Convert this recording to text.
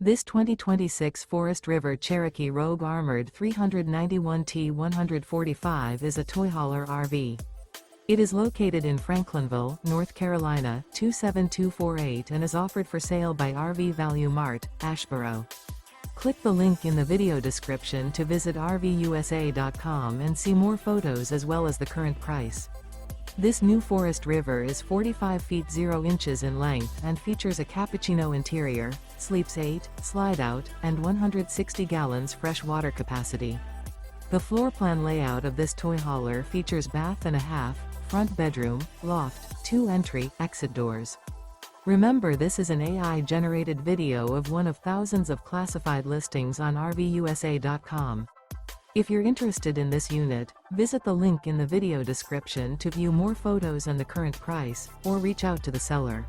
This 2026 Forest River Cherokee Rogue Armored 391T145 is a toy hauler RV. It is located in Franklinville, North Carolina, 27248 and is offered for sale by RV Value Mart, Asheboro. Click the link in the video description to visit RVUSA.com and see more photos as well as the current price. This new Forest River is 45 feet 0 inches in length and features a Cappucino interior, sleeps 8, Slideout, and 160 gallons fresh water capacity. The floor plan layout of this toy hauler features bath and a half, front bedroom, loft, 2 entry, exit doors. Remember, this is an AI-generated video of one of thousands of classified listings on RVUSA.com. If you're interested in this unit, visit the link in the video description to view more photos and the current price, or reach out to the seller.